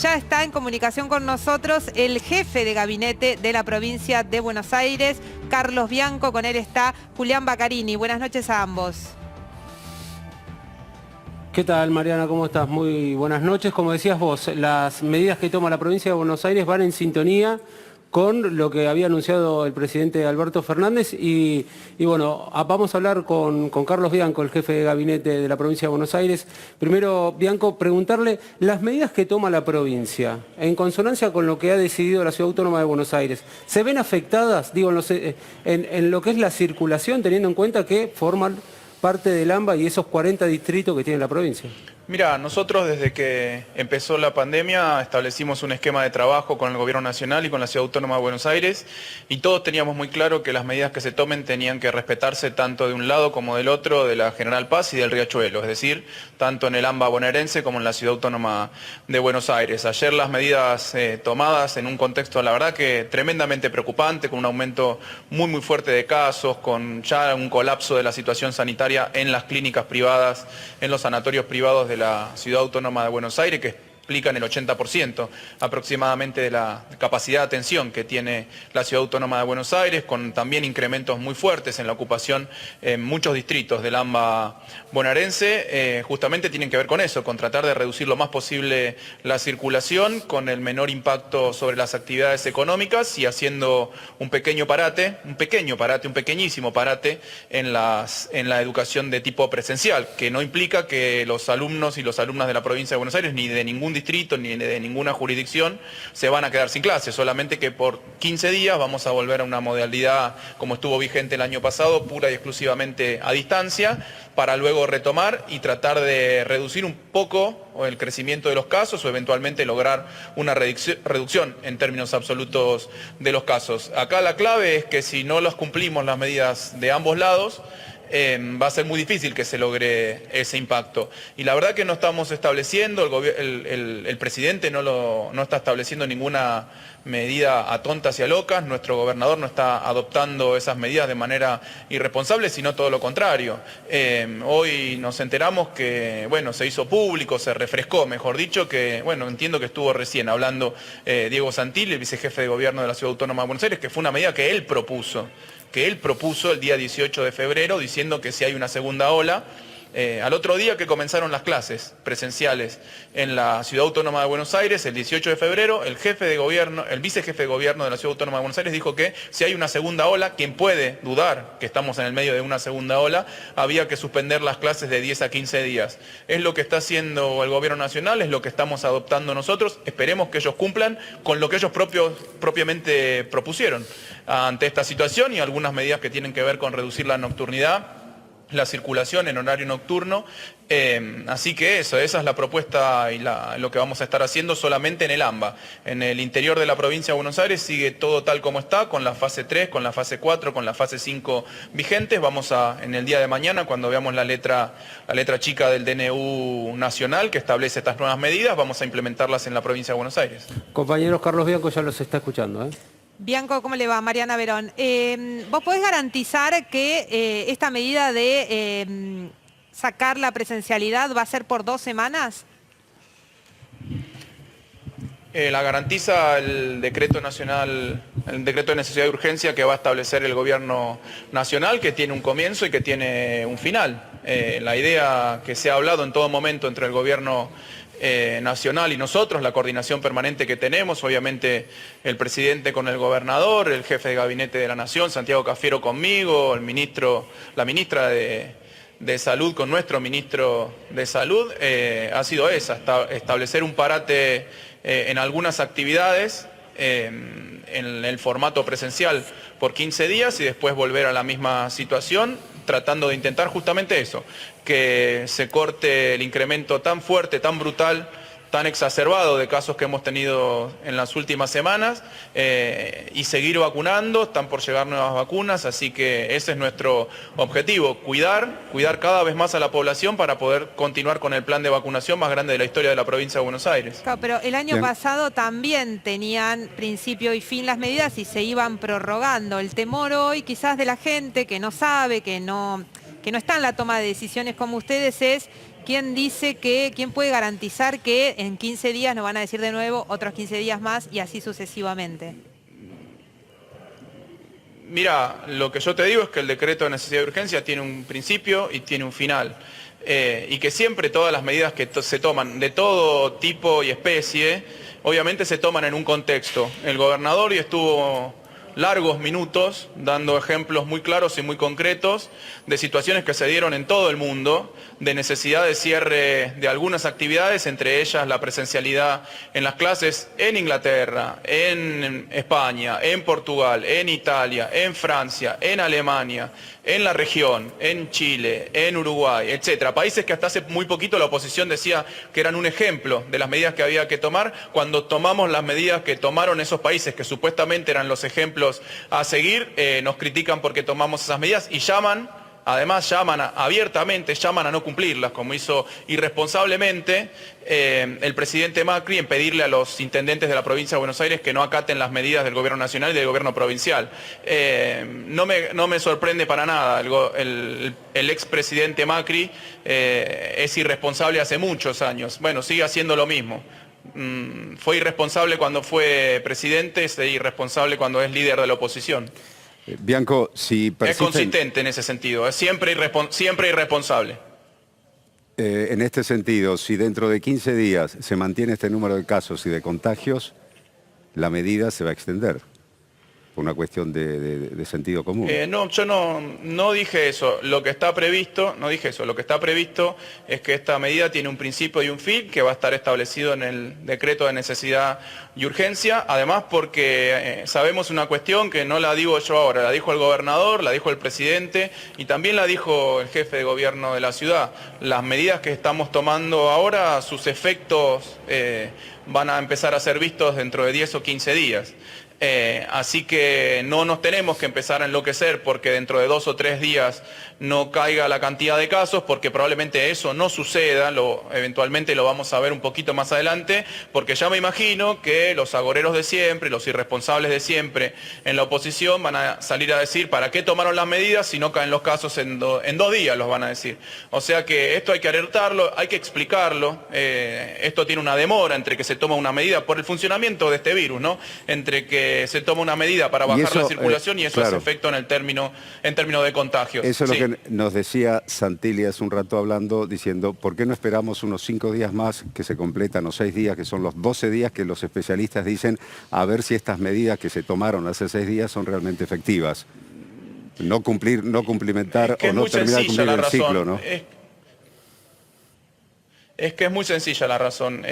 Ya está en comunicación con nosotros el jefe de gabinete de la provincia de Buenos Aires, Carlos Bianco. Con él está Julián Baccarini. Buenas noches a ambos. ¿Qué tal, Mariana? ¿Cómo estás? Muy buenas noches. Como decías vos, las medidas que toma la provincia de Buenos Aires van en sintonía con lo que había anunciado el presidente Alberto Fernández y bueno, vamos a hablar con Carlos Bianco, el jefe de gabinete de la provincia de Buenos Aires. Primero, Bianco, preguntarle las medidas que toma la provincia, en consonancia con lo que ha decidido la Ciudad Autónoma de Buenos Aires, ¿se ven afectadas, digo, en lo que es la circulación, teniendo en cuenta que forman parte del AMBA y esos 40 distritos que tiene la provincia? Mira, nosotros desde que empezó la pandemia establecimos un esquema de trabajo con el Gobierno Nacional y con la Ciudad Autónoma de Buenos Aires y todos teníamos muy claro que las medidas que se tomen tenían que respetarse tanto de un lado como del otro de la General Paz y del Riachuelo, es decir, tanto en el AMBA bonaerense como en la Ciudad Autónoma de Buenos Aires. Ayer las medidas tomadas en un contexto, la verdad que tremendamente preocupante, con un aumento muy fuerte de casos, con ya un colapso de la situación sanitaria en las clínicas privadas, en los sanatorios privados de la Ciudad Autónoma de Buenos Aires, que explican el 80% aproximadamente de la capacidad de atención que tiene la Ciudad Autónoma de Buenos Aires, con también incrementos muy fuertes en la ocupación en muchos distritos del AMBA bonaerense. Justamente tienen que ver con eso, con tratar de reducir lo más posible la circulación, con el menor impacto sobre las actividades económicas y haciendo un pequeñísimo parate en la educación de tipo presencial, que no implica que los alumnos y las alumnas de la provincia de Buenos Aires, ni de ningún distrito, ni de ninguna jurisdicción, se van a quedar sin clases, solamente que por 15 días vamos a volver a una modalidad como estuvo vigente el año pasado, pura y exclusivamente a distancia, para luego retomar y tratar de reducir un poco el crecimiento de los casos o eventualmente lograr una reducción en términos absolutos de los casos. Acá la clave es que si no las cumplimos las medidas de ambos lados, va a ser muy difícil que se logre ese impacto. Y la verdad que no estamos estableciendo, el presidente no está estableciendo ninguna medida a tontas y a locas, nuestro gobernador no está adoptando esas medidas de manera irresponsable, sino todo lo contrario. Hoy nos enteramos que, bueno, se hizo público, se refrescó, mejor dicho, que, bueno, entiendo que estuvo recién hablando Diego Santilli, el vicejefe de gobierno de la Ciudad Autónoma de Buenos Aires, que fue una medida que él propuso el día 18 de febrero, diciendo que si hay una segunda ola, al otro día que comenzaron las clases presenciales en la Ciudad Autónoma de Buenos Aires, el 18 de febrero, el vicejefe de gobierno de la Ciudad Autónoma de Buenos Aires dijo que si hay una segunda ola, quien puede dudar que estamos en el medio de una segunda ola, había que suspender las clases de 10 a 15 días. Es lo que está haciendo el gobierno nacional, es lo que estamos adoptando nosotros, esperemos que ellos cumplan con lo que ellos propiamente propusieron ante esta situación y algunas medidas que tienen que ver con reducir la nocturnidad, la circulación en horario nocturno, así que esa es la propuesta y lo que vamos a estar haciendo solamente en el AMBA. En el interior de la provincia de Buenos Aires sigue todo tal como está, con la fase 3, con la fase 4, con la fase 5 vigentes. Vamos en el día de mañana, cuando veamos la letra chica del DNU nacional que establece estas nuevas medidas, vamos a implementarlas en la provincia de Buenos Aires. Compañeros, Carlos Bianco ya los está escuchando, ¿eh? Bianco, ¿cómo le va? Mariana Verón. ¿Vos podés garantizar que esta medida de sacar la presencialidad va a ser por 2 semanas? La garantiza el decreto nacional, el decreto de necesidad y urgencia que va a establecer el gobierno nacional, que tiene un comienzo y que tiene un final. La idea que se ha hablado en todo momento entre el gobierno nacional y nosotros, la coordinación permanente que tenemos, obviamente el presidente con el gobernador, el jefe de gabinete de la Nación, Santiago Cafiero conmigo, la ministra de Salud con nuestro ministro de Salud, ha sido establecer un parate en algunas actividades en el formato presencial por 15 días y después volver a la misma situación, tratando de intentar justamente eso, que se corte el incremento tan fuerte, tan brutal, tan exacerbado de casos que hemos tenido en las últimas semanas y seguir vacunando. Están por llegar nuevas vacunas, así que ese es nuestro objetivo, cuidar cada vez más a la población para poder continuar con el plan de vacunación más grande de la historia de la provincia de Buenos Aires. Claro, pero el año pasado también tenían principio y fin las medidas y se iban prorrogando. El temor hoy quizás de la gente que no sabe, que no que no está en la toma de decisiones como ustedes, es quién puede garantizar que en 15 días nos van a decir de nuevo, otros 15 días más y así sucesivamente. Mira, lo que yo te digo es que el decreto de necesidad de urgencia tiene un principio y tiene un final. Y que siempre todas las medidas que se toman de todo tipo y especie, obviamente se toman en un contexto. El gobernador estuvo largos minutos dando ejemplos muy claros y muy concretos de situaciones que se dieron en todo el mundo, de necesidad de cierre de algunas actividades, entre ellas la presencialidad en las clases en Inglaterra, en España, en Portugal, en Italia, en Francia, en Alemania, en la región, en Chile, en Uruguay, etcétera. Países que hasta hace muy poquito la oposición decía que eran un ejemplo de las medidas que había que tomar. Cuando tomamos las medidas que tomaron esos países, que supuestamente eran los ejemplos a seguir, nos critican porque tomamos esas medidas y además abiertamente a no cumplirlas, como hizo irresponsablemente el presidente Macri en pedirle a los intendentes de la provincia de Buenos Aires que no acaten las medidas del gobierno nacional y del gobierno provincial. No me sorprende para nada, el expresidente Macri es irresponsable hace muchos años, bueno, sigue haciendo lo mismo. Fue irresponsable cuando fue presidente, es irresponsable cuando es líder de la oposición. Bianco, si persisten... Es consistente en ese sentido, es siempre irresponsable. En este sentido, si dentro de 15 días se mantiene este número de casos y de contagios, la medida se va a extender, por una cuestión de sentido común. No, yo no dije eso. Lo que está previsto, no dije eso. Lo que está previsto es que esta medida tiene un principio y un fin que va a estar establecido en el decreto de necesidad y urgencia. Además, porque sabemos una cuestión que no la digo yo ahora, la dijo el gobernador, la dijo el presidente y también la dijo el jefe de gobierno de la ciudad. Las medidas que estamos tomando ahora, sus efectos van a empezar a ser vistos dentro de 10 o 15 días. Así que no nos tenemos que empezar a enloquecer porque dentro de 2 o 3 días no caiga la cantidad de casos, porque probablemente eso no suceda, eventualmente lo vamos a ver un poquito más adelante, porque ya me imagino que los agoreros de siempre, los irresponsables de siempre en la oposición van a salir a decir ¿para qué tomaron las medidas si no caen los casos en 2 días? Los van a decir. O sea que esto hay que alertarlo, hay que explicarlo, esto tiene una demora entre que se toma una medida por el funcionamiento de este virus, ¿no? Entre que se toma una medida para bajar la circulación y eso claro, es efecto en términos de contagios. Eso es sí. lo que nos decía Santilli hace un rato hablando, diciendo, ¿por qué no esperamos unos 5 días más que se completan los 6 días, que son los 12 días que los especialistas dicen, a ver si estas medidas que se tomaron hace 6 días son realmente efectivas? No cumplimentar o no terminar de cumplir el ciclo, ¿no? Es que es muy sencilla la razón.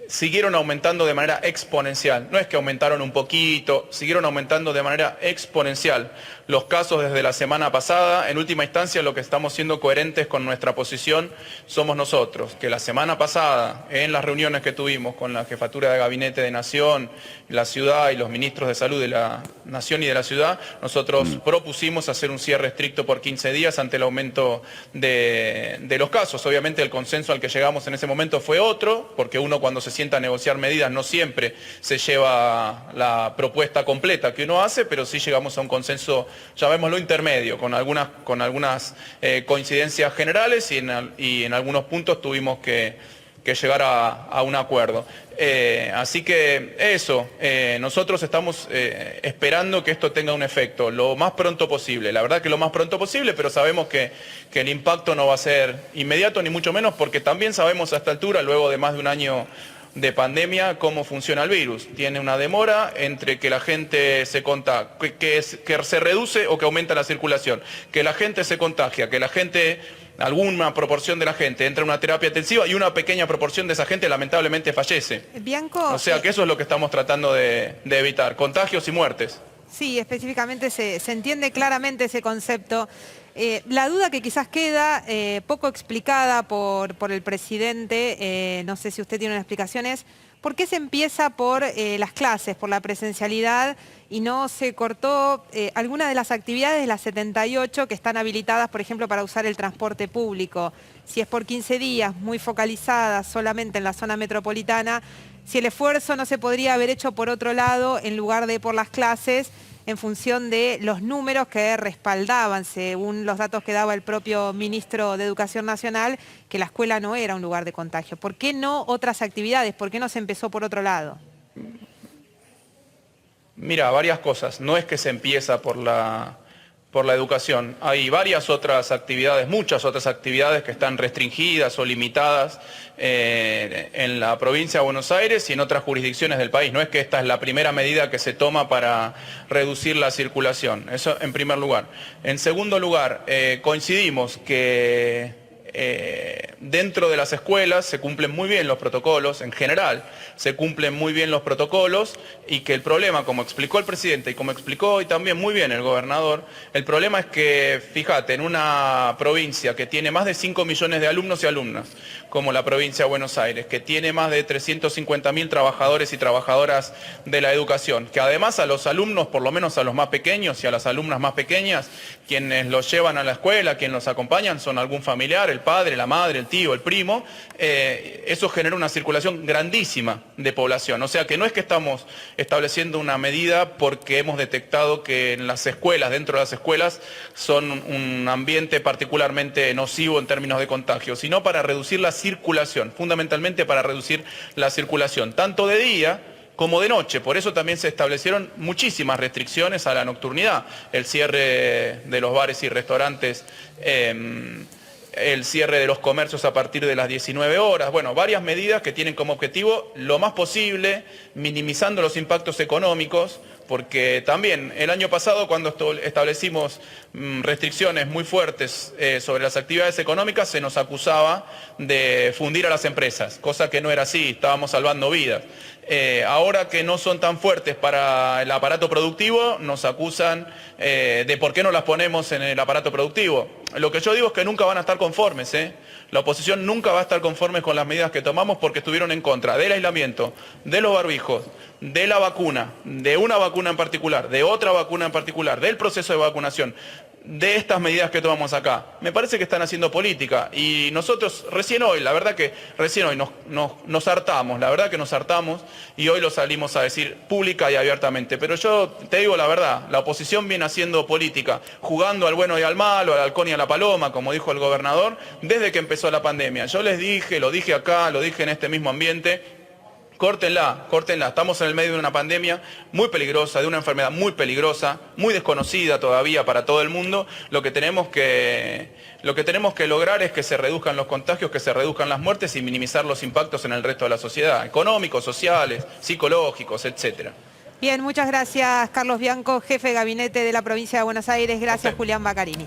Siguieron aumentando de manera exponencial. No es que aumentaron un poquito, siguieron aumentando de manera exponencial. Los casos desde la semana pasada, en última instancia lo que estamos siendo coherentes con nuestra posición somos nosotros, que la semana pasada, en las reuniones que tuvimos con la Jefatura de Gabinete de Nación, la ciudad y los ministros de salud de la Nación y de la ciudad, nosotros propusimos hacer un cierre estricto por 15 días ante el aumento de los casos. Obviamente el consenso al que llegamos en ese momento fue otro, porque uno cuando se sienta a negociar medidas no siempre se lleva la propuesta completa que uno hace, pero sí llegamos a un consenso, llamémoslo intermedio, con algunas coincidencias generales y en algunos puntos tuvimos que llegar a un acuerdo. Así que eso, nosotros estamos esperando que esto tenga un efecto lo más pronto posible, la verdad que lo más pronto posible, pero sabemos que el impacto no va a ser inmediato ni mucho menos, porque también sabemos a esta altura, luego de más de un año de pandemia, cómo funciona el virus. Tiene una demora entre que la gente se contagia, que se reduce o que aumenta la circulación, que la gente se contagia, que alguna proporción de la gente entra en una terapia intensiva y una pequeña proporción de esa gente lamentablemente fallece. Bianco, o sea que eso es lo que estamos tratando de evitar, contagios y muertes. Sí, específicamente se entiende claramente ese concepto. La duda que quizás queda poco explicada por el presidente, no sé si usted tiene una explicación, es ¿por qué se empieza por las clases, por la presencialidad y no se cortó alguna de las actividades de las 78 que están habilitadas, por ejemplo, para usar el transporte público? Si es por 15 días, muy focalizadas solamente en la zona metropolitana, si el esfuerzo no se podría haber hecho por otro lado en lugar de por las clases, en función de los números que respaldaban, según los datos que daba el propio ministro de Educación Nacional, que la escuela no era un lugar de contagio. ¿Por qué no otras actividades? ¿Por qué no se empezó por otro lado? Mira, varias cosas. No es que se empieza por la educación. Hay varias otras actividades, muchas otras actividades que están restringidas o limitadas en la provincia de Buenos Aires y en otras jurisdicciones del país. No es que esta es la primera medida que se toma para reducir la circulación. Eso en primer lugar. En segundo lugar, coincidimos que dentro de las escuelas se cumplen muy bien los protocolos, en general se cumplen muy bien los protocolos y que el problema, como explicó el presidente y como explicó hoy también muy bien el gobernador, el problema es que, fíjate, en una provincia que tiene más de 5 millones de alumnos y alumnas, como la provincia de Buenos Aires, que tiene más de 350.000 trabajadores y trabajadoras de la educación, que además a los alumnos, por lo menos a los más pequeños y a las alumnas más pequeñas, quienes los llevan a la escuela, quienes los acompañan, son algún familiar, el padre, la madre, el tío, el primo, eso genera una circulación grandísima de población. O sea que no es que estamos estableciendo una medida porque hemos detectado que en las escuelas, dentro de las escuelas, son un ambiente particularmente nocivo en términos de contagio, sino para reducir la circulación, fundamentalmente para reducir la circulación, tanto de día como de noche. Por eso también se establecieron muchísimas restricciones a la nocturnidad, el cierre de los bares y restaurantes, el cierre de los comercios a partir de las 19 horas, bueno, varias medidas que tienen como objetivo lo más posible, minimizando los impactos económicos, porque también el año pasado cuando establecimos restricciones muy fuertes sobre las actividades económicas se nos acusaba de fundir a las empresas, cosa que no era así, estábamos salvando vidas. Ahora que no son tan fuertes para el aparato productivo, nos acusan de por qué no las ponemos en el aparato productivo. Lo que yo digo es que nunca van a estar conformes, La oposición nunca va a estar conforme con las medidas que tomamos porque estuvieron en contra del aislamiento, de los barbijos, de la vacuna, de una vacuna en particular, de otra vacuna en particular, del proceso de vacunación, de estas medidas que tomamos acá. Me parece que están haciendo política y nosotros recién hoy, la verdad que recién hoy nos hartamos, la verdad que nos hartamos y hoy lo salimos a decir pública y abiertamente. Pero yo te digo la verdad, la oposición viene haciendo política, jugando al bueno y al malo, al halcón y a la paloma, como dijo el gobernador, desde que empezó la pandemia. Yo les dije, lo dije acá, lo dije en este mismo ambiente, córtenla, córtenla. Estamos en el medio de una pandemia muy peligrosa, de una enfermedad muy peligrosa, muy desconocida todavía para todo el mundo. Lo que tenemos que lograr es que se reduzcan los contagios, que se reduzcan las muertes y minimizar los impactos en el resto de la sociedad, económicos, sociales, psicológicos, etcétera. Bien, muchas gracias Carlos Bianco, jefe de gabinete de la provincia de Buenos Aires. Gracias Julián Baccarini.